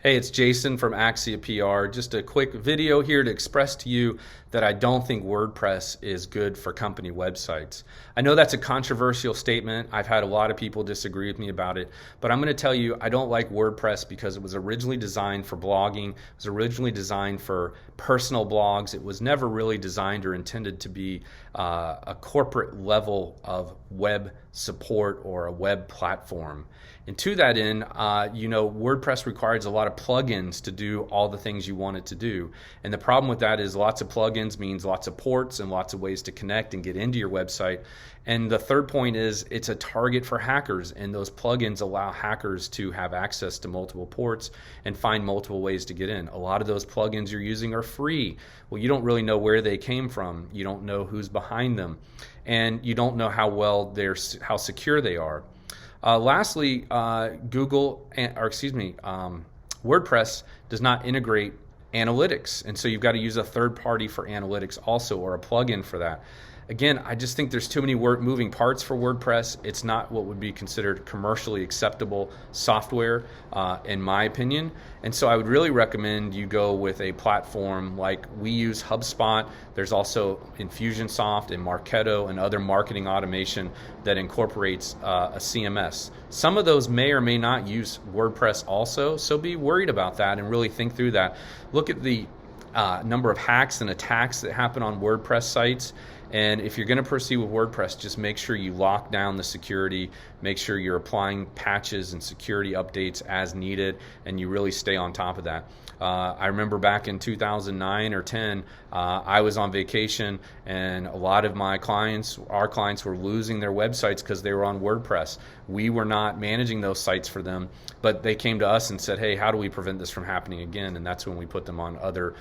Hey, it's Jason from Axia PR. Just a quick video here to express to you that I don't think WordPress is good for company websites. I know that's a controversial statement. I've had a lot of people disagree with me about it, but I'm going to tell you I don't like WordPress because it was originally designed for blogging. It was originally designed for personal blogs. It was never really designed or intended to be a corporate level of web support or a web platform. And to that end, WordPress requires a lot of plugins to do all the things you want it to do. And the problem with that is lots of plugins means lots of ports and lots of ways to connect and get into your website. And the third point is it's a target for hackers, and those plugins allow hackers to have access to multiple ports and find multiple ways to get in. A lot of those plugins you're using are free. Well, you don't really know where they came from. You don't know who's behind them, and you don't know how secure they are. Lastly, WordPress does not integrate analytics, and so you've got to use a third party for analytics also, or a plugin for that. Again, I just think there's too many moving parts for WordPress. It's not what would be considered commercially acceptable software, in my opinion. And so I would really recommend you go with a platform like we use HubSpot. There's also Infusionsoft and Marketo and other marketing automation that incorporates a CMS. Some of those may or may not use WordPress also, so be worried about that and really think through that. Look at the number of hacks and attacks that happen on WordPress sites. And if you're going to proceed with WordPress, just make sure you lock down the security, make sure you're applying patches and security updates as needed, and you really stay on top of that. I remember back in 2009 or 10, I was on vacation, and a lot of our clients were losing their websites because they were on WordPress. We were not managing those sites for them, but they came to us and said, hey, how do we prevent this from happening again? And that's when we put them on other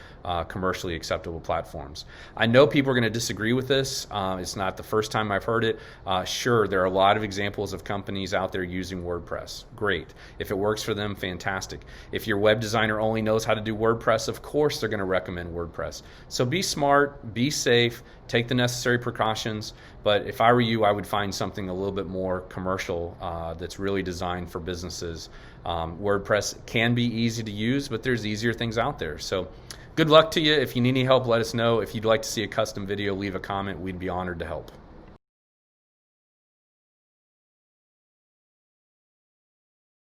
commercially acceptable platforms. I know people are going to disagree with this. It's not the first time I've heard it. Sure, there are a lot of examples of companies out there using WordPress. Great. If it works for them, fantastic. If your web designer only knows how to do WordPress, of course they're going to recommend WordPress. So be smart, be safe, take the necessary precautions. But if I were you, I would find something a little bit more commercial that's really designed for businesses. WordPress can be easy to use, but there's easier things out there. So good luck to you. If you need any help, let us know. If you'd like to see a custom video, leave a comment. We'd be honored to help.